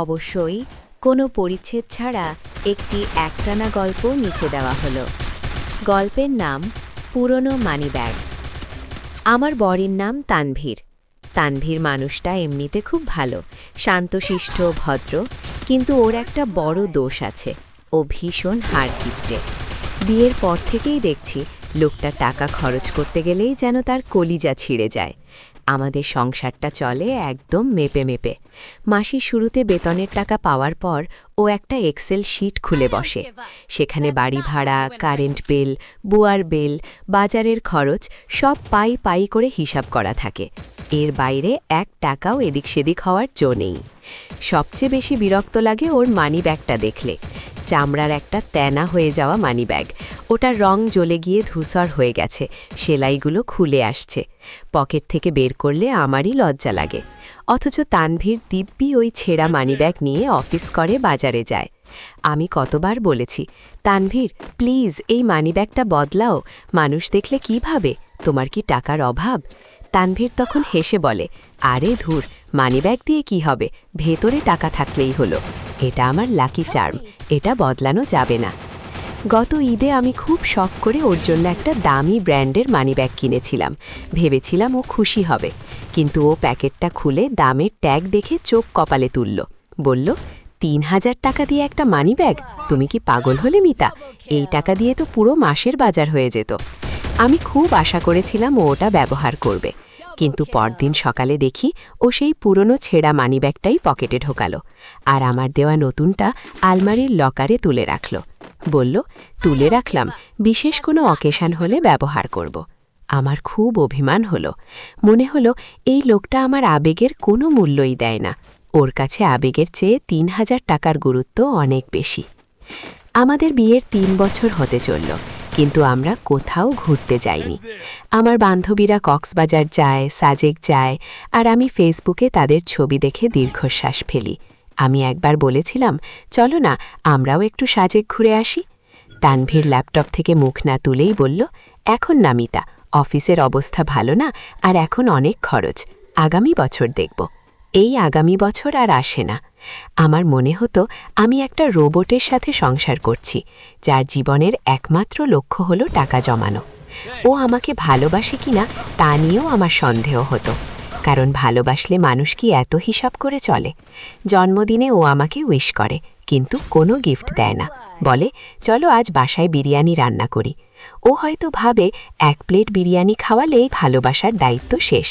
অবশ্যই কোনো পরিচ্ছেদ ছাড়া একটি একটানা গল্প নিচে দেওয়া হলো। গল্পের নাম পুরনো মানিব্যাগ। আমার বরের নাম তানভীর। তানভীর মানুষটা এমনিতে খুব ভালো, শান্তশিষ্ট, ভদ্র, কিন্তু ওর একটা বড় দোষ আছে, ও ভীষণ হাড় কিপটে। বিয়ের পর থেকেই দেখছি লোকটা টাকা খরচ করতে গেলেই যেন তার কলিজা ছিঁড়ে যায়। আমাদের সংসারটা চলে একদম মেপে মেপে। মাসের শুরুতে বেতনের টাকা পাওয়ার পর ও একটা এক্সেল শিট খুলে বসে। সেখানে বাড়ি ভাড়া, কারেন্ট বিল, বুয়ার বিল, বাজারের খরচ সব পাই পাই করে হিসাব করা থাকে। এর বাইরে এক টাকাও এদিক সেদিক হওয়ার জো নেই। সবচেয়ে বেশি বিরক্ত লাগে ওর মানিব্যাগটা দেখলে। চামড়ার একটা তেনা হয়ে যাওয়া মানিব্যাগ, ওটার রং জ্বলে গিয়ে ধূসর হয়ে গেছে, সেলাইগুলো খুলে আসছে। পকেট থেকে বের করলে আমারই লজ্জা লাগে। অথচ তানভীর দিব্যি ওই ছেঁড়া মানিব্যাগ নিয়ে অফিস করে, বাজারে যায়। আমি কতবার বলেছি, তানভীর প্লিজ এই মানিব্যাগটা বদলাও, মানুষ দেখলে কি ভাবে, তোমার কি টাকার অভাব? তানভীর তখন হেসে বলে, আরে ধুর, মানিব্যাগ দিয়ে কি হবে, ভেতরে টাকা থাকলেই হলো। এটা আমার লাকি চার্ম, এটা বদলানো যাবে না। গত ঈদে আমি খুব শখ করে ওর জন্য একটা দামি ব্র্যান্ডের মানিব্যাগ কিনেছিলাম। ভেবেছিলাম ও খুশি হবে, কিন্তু ও প্যাকেটটা খুলে দামের ট্যাগ দেখে চোখ কপালে তুলল। বলল, ৩,০০০ টাকা দিয়ে একটা মানিব্যাগ? তুমি কি পাগল হলে মিতা? এই টাকা দিয়ে তো পুরো মাসের বাজার হয়ে যেত। আমি খুব আশা করেছিলাম ও ওটা ব্যবহার করবে, কিন্তু পরদিন সকালে দেখি ও সেই পুরনো ছেঁড়া মানিব্যাগটাই পকেটে ঢোকালো, আর আমার দেওয়া নতুনটা আলমারির লকারে তুলে রাখল। বলল, তুলে রাখলাম, বিশেষ কোনো অকেশন হলে ব্যবহার করব। আমার খুব অভিমান হলো। মনে হলো এই লোকটা আমার আবেগের কোনো মূল্যই দেয় না। ওর কাছে আবেগের চেয়ে ৩,০০০ টাকার গুরুত্ব অনেক বেশি। আমাদের বিয়ের ৩ বছর হতে চলল, কিন্তু আমরা কোথাও ঘুরতে যাইনি। আমার বান্ধবীরা কক্সবাজার যায়, সাজেক যায়, আর আমি ফেসবুকে তাদের ছবি দেখে দীর্ঘশ্বাস ফেলি। আমি একবার বলেছিলাম, চলো না আমরাও একটু সাজেক ঘুরে আসি। তানভীর ল্যাপটপ থেকে মুখ না তুলেই বলল, এখন না মিতা, অফিসের অবস্থা ভালো না, আর এখন অনেক খরচ, আগামী বছর দেখব। এই আগামী বছর আর আসে না। আমার মনে হতো আমি একটা রোবটের সাথে সংসার করছি, যার জীবনের একমাত্র লক্ষ্য হলো টাকা জমানো। ও আমাকে ভালোবাসে কিনা তা নিয়েও আমার সন্দেহ হতো, কারণ ভালোবাসলে মানুষ কি এত হিসাব করে চলে? জন্মদিনে ও আমাকে উইশ করে, কিন্তু কোনো গিফট দেয় না। বলে, চলো আজ বাসায় বিরিয়ানি রান্না করি। ও হয়তো ভাবে 1 প্লেট বিরিয়ানি খাওয়ালেই ভালোবাসার দায়িত্ব শেষ।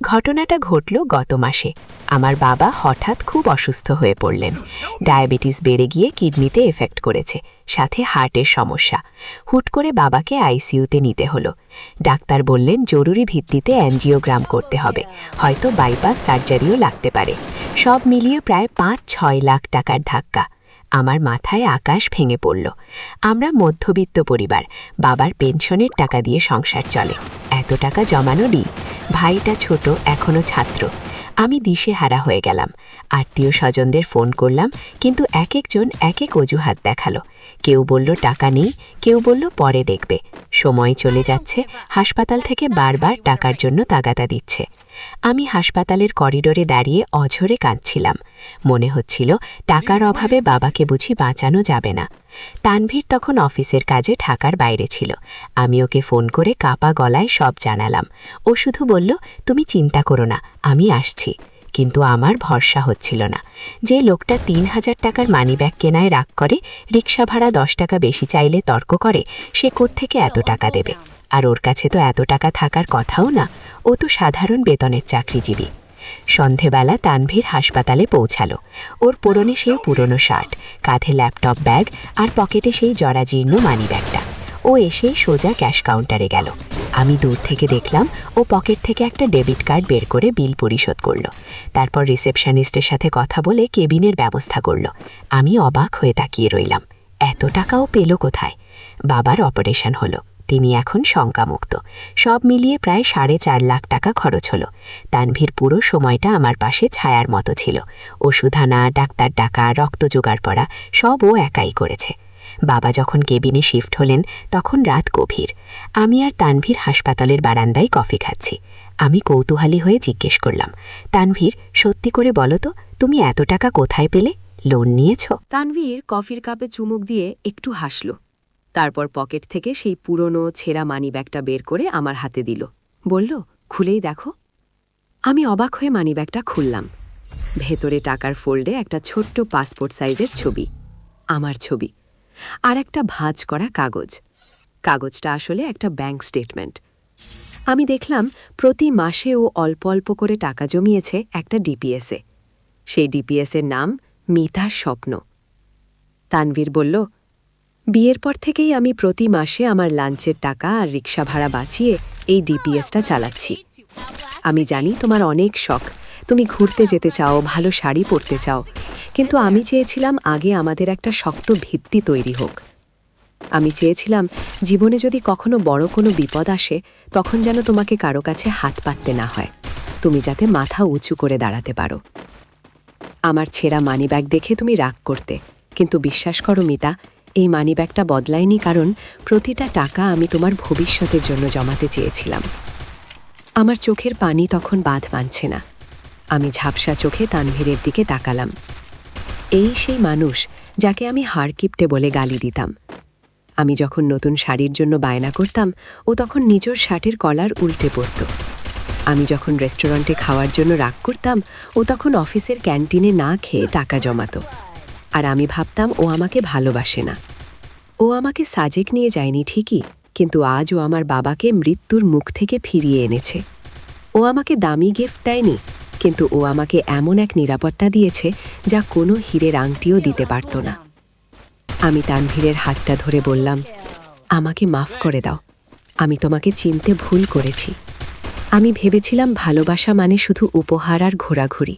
ঘটনাটা ঘটল গত মাসে। আমার বাবা হঠাৎ খুব অসুস্থ হয়ে পড়লেন। ডায়াবেটিস বেড়ে গিয়ে কিডনিতে এফেক্ট করেছে, সাথে হার্টের সমস্যা। হুট করে বাবাকে আইসিইউতে নিতে হলো। ডাক্তার বললেন জরুরি ভিত্তিতে অ্যাঞ্জিওগ্রাম করতে হবে, হয়তো বাইপাস সার্জারিও লাগতে পারে। সব মিলিয়ে প্রায় ৫-৬ লাখ টাকার ধাক্কা। আমার মাথায় আকাশ ভেঙে পড়ল। আমরা মধ্যবিত্ত পরিবার, বাবার পেনশনের টাকা দিয়ে সংসার চলে। এত টাকা জমানো নেই। ভাইটা ছোট, এখনো ছাত্র। আমি দিশেহারা হয়ে গেলাম। আত্মীয় স্বজনদের ফোন করলাম, কিন্তু এক একজন এক এক অজুহাত দেখালো। কেউ বলল টাকা নেই, কেউ বলল পরে দেখবে। সময় চলে যাচ্ছে, হাসপাতাল থেকে বারবার টাকার জন্য তাগাদা দিচ্ছে। আমি হাসপাতালের করিডোরে দাঁড়িয়ে অঝরে কাঁদছিলাম। মনে হচ্ছিল টাকার অভাবে বাবাকে বুঝি বাঁচানো যাবে না। তানভীর তখন অফিসের কাজে ঢাকার বাইরে ছিল। আমি ওকে ফোন করে কাপা গলায় সব জানালাম। ও শুধু বলল, তুমি চিন্তা করো না, আমি আসছি। কিন্তু আমার ভরসা হচ্ছিল না। যে লোকটা ৩,০০০ টাকার মানিব্যাগ কেনায় রাগ করে, রিক্সা ভাড়া ১০ টাকা বেশি চাইলে তর্ক করে, সে কোত্থেকে এত টাকা দেবে? আর ওর কাছে তো এত টাকা থাকার কথাও না। ও তো সাধারণ বেতনের চাকরিজীবী। সন্ধেবেলা তানভীর হাসপাতালে পৌঁছালো। ওর পরনে সেই পুরনো শার্ট, কাঁধে ল্যাপটপ ব্যাগ, আর পকেটে সেই জরাজীর্ণ মানিব্যাগটা। ও এসেই সোজা ক্যাশ কাউন্টারে গেল। আমি দূর থেকে দেখলাম ও পকেট থেকে একটা ডেবিট কার্ড বের করে বিল পরিশোধ করল। তারপর রিসেপশনিস্টের সাথে কথা বলে কেবিনের ব্যবস্থা করল। আমি অবাক হয়ে তাকিয়ে রইলাম। এত টাকাও পেল কোথায়? বাবার অপারেশন হলো, তিনি এখন শঙ্কামুক্ত। সব মিলিয়ে প্রায় ৪.৫ লাখ টাকা খরচ হলো। তানভীর পুরো সময়টা আমার পাশে ছায়ার মতো ছিল। ওষুধ আনা, ডাক্তার ডাকা, রক্ত জোগাড় করা সব ও একাই করেছে। বাবা যখন কেবিনে শিফট হলেন তখন রাত গভীর। আমি আর তানভীর হাসপাতালের বারান্দায় কফি খাচ্ছি। আমি কৌতূহলী হয়ে জিজ্ঞেস করলাম, তানভীর, সত্যি করে বলো তো, তুমি এত টাকা কোথায় পেলে? লোন নিয়েছ? তানভীর কফির কাপে চুমুক দিয়ে একটু হাসল। তারপর পকেট থেকে সেই পুরনো ছেঁড়া মানিব্যাগটা বের করে আমার হাতে দিল। বলল, খুলেই দেখো। আমি অবাক হয়ে মানিব্যাগটা খুললাম। ভেতরে টাকার ফোল্ডে একটা ছোট্ট পাসপোর্ট সাইজের ছবি, আমার ছবি, আর একটা ভাঁজ করা কাগজ। কাগজটা আসলে একটা ব্যাংক স্টেটমেন্ট। আমি দেখলাম প্রতি মাসে ও অল্প অল্প করে টাকা জমিয়েছে একটা ডিপিএসে। সেই ডিপিএসের নাম মিতার স্বপ্ন। তানভীর বলল, বিয়ের পর থেকেই আমি প্রতি মাসে আমার লাঞ্চের টাকা আর রিক্সা ভাড়া বাঁচিয়ে এই ডিপিএসটা চালাচ্ছি। আমি জানি তোমার অনেক শখ, তুমি ঘুরতে যেতে চাও, ভালো শাড়ি পরতে চাও, কিন্তু আমি চেয়েছিলাম আগে আমাদের একটা শক্ত ভিত্তি তৈরি হোক। আমি চেয়েছিলাম জীবনে যদি কখনো বড় কোনো বিপদ আসে, তখন যেন তোমাকে কারো কাছে হাত পাততে না হয়, তুমি যাতে মাথা উঁচু করে দাঁড়াতে পারো। আমার ছেঁড়া মানিব্যাগ দেখে তুমি রাগ করতে, কিন্তু বিশ্বাস করো মিতা, এই মানিব্যাগটা বদলায়নি, কারণ প্রতিটা টাকা আমি তোমার ভবিষ্যতের জন্য জমাতে চেয়েছিলাম। আমার চোখের পানি তখন বাঁধ মানছে না। আমি ঝাপসা চোখে তানভীরের দিকে তাকালাম। এই সেই মানুষ যাকে আমি হাড়কিপটে বলে গালি দিতাম। আমি যখন নতুন শাড়ির জন্য বায়না করতাম, ও তখন নিজের শার্টের কলার উল্টে পড়ত। আমি যখন রেস্টুরেন্টে খাওয়ার জন্য রাগ করতাম, ও তখন অফিসের ক্যান্টিনে না খেয়ে টাকা জমাতো। আর আমি ভাবতাম ও আমাকে ভালোবাসে না। ও আমাকে সাজেক নিয়ে যায়নি ঠিকই, কিন্তু আজ ও আমার বাবাকে মৃত্যুর মুখ থেকে ফিরিয়ে এনেছে। ও আমাকে দামি গিফট দেয়নি, কিন্তু ও আমাকে এমন এক নিরাপত্তা দিয়েছে যা কোনো হীরের আংটিও দিতে পারত না। আমি তানভীরের হাতটা ধরে বললাম, আমাকে মাফ করে দাও, আমি তোমাকে চিনতে ভুল করেছি। আমি ভেবেছিলাম ভালোবাসা মানে শুধু উপহার আর ঘোরাঘুরি,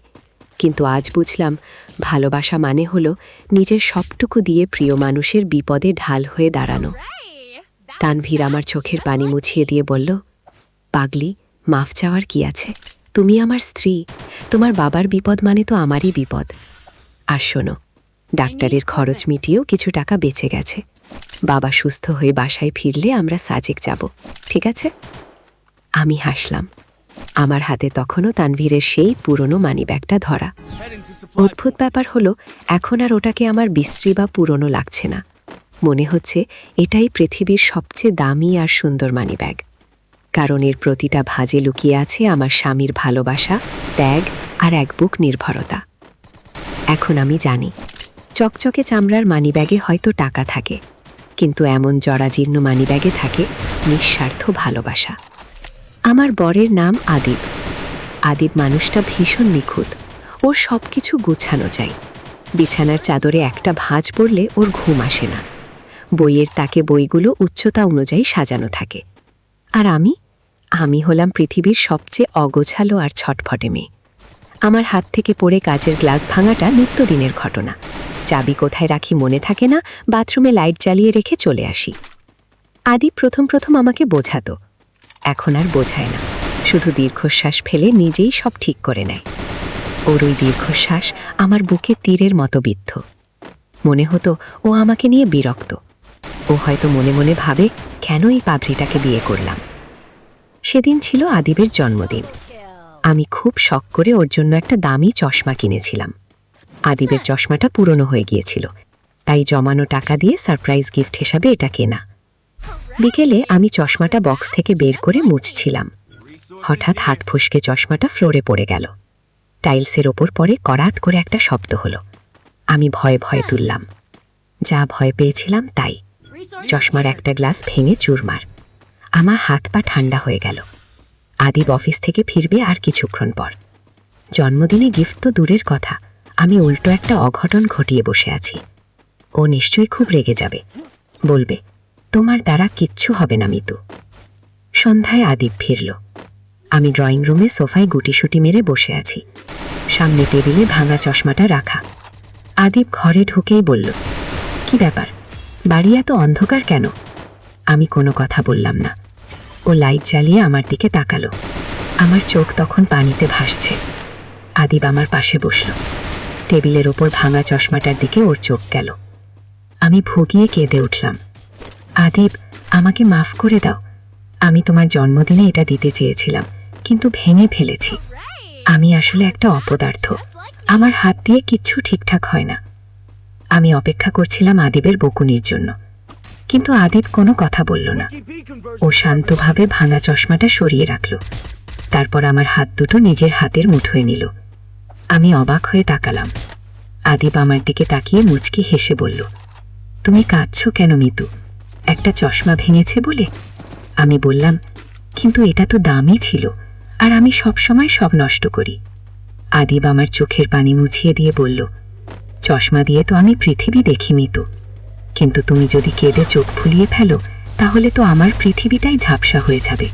কিন্তু আজ বুঝলাম ভালোবাসা মানে হলো নিজের সবটুকু দিয়ে প্রিয় মানুষের বিপদে ঢাল হয়ে দাঁড়ানো। তানভীর আমার চোখের পানি মুছিয়ে দিয়ে বলল, পাগলি, মাফ চাওয়ার কি আছে? তুমি আমার স্ত্রী, তোমার বাবার বিপদ মানে তো আমারই বিপদ। আর শোনো, ডাক্তারের খরচ মিটিয়েও কিছু টাকা বেঁচে গেছে। বাবা সুস্থ হয়ে বাসায় ফিরলে আমরা সাজেক যাব, ঠিক আছে? আমি হাসলাম। আমার হাতে তখনও তানভীরের সেই পুরনো মানিব্যাগটা ধরা। অদ্ভুত ব্যাপার হলো, এখন আর ওটাকে আমার বিশ্রী বা পুরনো লাগছে না। মনে হচ্ছে এটাই পৃথিবীর সবচেয়ে দামি আর সুন্দর মানিব্যাগ, কারণ এর প্রতিটা ভাঁজে লুকিয়ে আছে আমার স্বামীর ভালোবাসা, ত্যাগ আর এক বুক নির্ভরতা। এখন আমি জানি, চকচকে চামড়ার মানিব্যাগে হয়তো টাকা থাকে, কিন্তু এমন জরাজীর্ণ মানিব্যাগে থাকে নিঃস্বার্থ ভালোবাসা। আমার বরের নাম আদিব। আদিব মানুষটা ভীষণ নিখুঁত, ওর সব কিছু গুছানো চাই। বিছানার চাদরে একটা ভাঁজ পড়লে ওর ঘুম আসে না। বইয়ের তাকে বইগুলো উচ্চতা অনুযায়ী সাজানো থাকে। আর আমি হলাম পৃথিবীর সবচেয়ে অগোছালো আর ছটফটে মেয়ে। আমার হাত থেকে পড়ে কাচের গ্লাস ভাঙাটা নিত্যদিনের ঘটনা। চাবি কোথায় রাখি মনে থাকে না, বাথরুমে লাইট জ্বালিয়ে রেখে চলে আসি। আদিব প্রথম প্রথম আমাকে বোঝাতো, এখন আর বোঝায় না, শুধু দীর্ঘশ্বাস ফেলে নিজেই সব ঠিক করে নেয়। ওর ওই দীর্ঘশ্বাস আমার বুকে তীরের মতো বিদ্ধ। মনে হতো ও আমাকে নিয়ে বিরক্ত। ও হয়তো মনে মনে ভাবে, কেন এই পাবলিটাকে বিয়ে করলাম। সেদিন ছিল আদিবের জন্মদিন। আমি খুব শখ করে ওর জন্য একটা দামি চশমা কিনেছিলাম। আদিবের চশমাটা পুরনো হয়ে গিয়েছিল, তাই জমানো টাকা দিয়ে সারপ্রাইজ গিফট হিসাবে এটা কেনা। বিকেলে আমি চশমাটা বক্স থেকে বের করে মুছছিলাম। হঠাৎ হাত ফসকে চশমাটা ফ্লোরে পড়ে গেল। টাইলসের ওপর পড়ে করাত করে একটা শব্দ হলো। আমি ভয়ে ভয়ে তুললাম। যা ভয় পেয়েছিলাম তাই। চশমার একটা গ্লাস ভেঙে চুরমার। আমার হাত পা ঠান্ডা হয়ে গেল। আদিব অফিস থেকে ফিরবে আর কিছুক্ষণ পর। জন্মদিনে গিফট তো দূরের কথা, আমি উল্টো একটা অঘটন ঘটিয়ে বসে আছি। ও নিশ্চয়ই খুব রেগে যাবে, বলবে, তোমার দ্বারা কিচ্ছু হবে না মিতু। সন্ধ্যায় আদিব ফিরল। আমি ড্রয়িং রুমে সোফায় গুটিসুটি মেরে বসে আছি, সামনে টেবিলে ভাঙা চশমাটা রাখা। আদিব ঘরে ঢুকেই বলল, কি ব্যাপার, বাড়ি এত অন্ধকার কেন? আমি কোনো কথা বললাম না। ও লাইট জ্বালিয়ে আমার দিকে তাকালো। আমার চোখ তখন পানিতে ভাসছে। আদিব আমার পাশে বসল। টেবিলের ওপর ভাঙা চশমাটার দিকে ওর চোখ গেল। আমি ভুগিয়ে কেঁদে উঠলাম। আদিব, আমাকে মাফ করে দাও। আমি তোমার জন্মদিনে এটা দিতে চেয়েছিলাম, কিন্তু ভেঙে ফেলেছি। আমি আসলে একটা অপদার্থ। আমার হাত দিয়ে কিচ্ছু ঠিকঠাক হয় না। আমি অপেক্ষা করছিলাম আদিবের বকুনির জন্য, কিন্তু আদিব কোনো কথা বলল না। ও শান্তভাবে ভাঙা চশমাটা সরিয়ে রাখল। তারপর আমার হাত দুটো নিজের হাতের মুঠোয় নিল। আমি অবাক হয়ে তাকালাম। আদিব আমার দিকে তাকিয়ে মুচকি হেসে বলল, তুমি কাঁদছো কেন মিতু? একটা চশমা ভেঙেছে বলে? আমি বললাম, কিন্তু এটা তো দামি ছিল, আর আমি সবসময় সব নষ্ট করি। আদিব আমার চোখের পানি মুছিয়ে দিয়ে বলল, চশমা দিয়ে তো আমি পৃথিবী দেখি মিতু, কিন্তু তুমি যদি কেঁদে চোখ ফুলিয়ে ফেলো তাহলে তো আমার পৃথিবীটাই ঝাপসা হয়ে যাবে।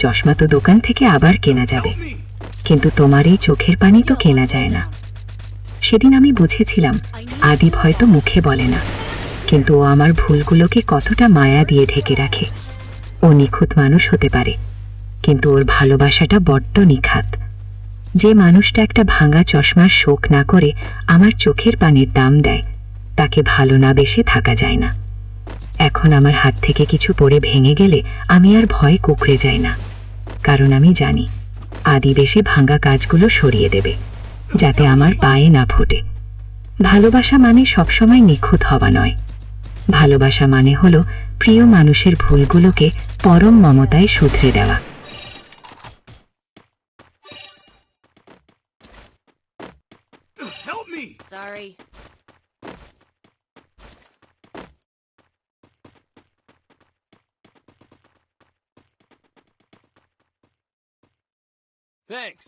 চশমা তো দোকান থেকে আবার কেনা যাবে, কিন্তু তোমার এই চোখের পানি তো কেনা যায় না। সেদিন আমি বুঝেছিলাম আদিব হয়তো মুখে বলে না, কিন্তু ও আমার ভুলগুলোকে কতটা মায়া দিয়ে ঢেকে রাখে। ও নিখুঁত মানুষ হতে পারে, কিন্তু ওর ভালোবাসাটা বড্ড নিখাত। যে মানুষটা একটা ভাঙা চশমার শোক না করে আমার চোখের পানির দাম দেয়, তাকে ভালো না বেশে থাকা যায় না। এখন আমার হাত থেকে কিছু পড়ে ভেঙে গেলে আমি আর ভয় কুঁকড়ে যাই না, কারণ আমি জানি আদিব এসে ভাঙা কাজগুলো সরিয়ে দেবে, যাতে আমার পায়ে না ফোটে। ভালোবাসা মানে সবসময় নিখুঁত হওয়া নয়। ভালোবাসা মানে হলো প্রিয় মানুষের ভুলগুলোকে পরম মমতায় শুধরে দেওয়া। Help me! Sorry. Thanks.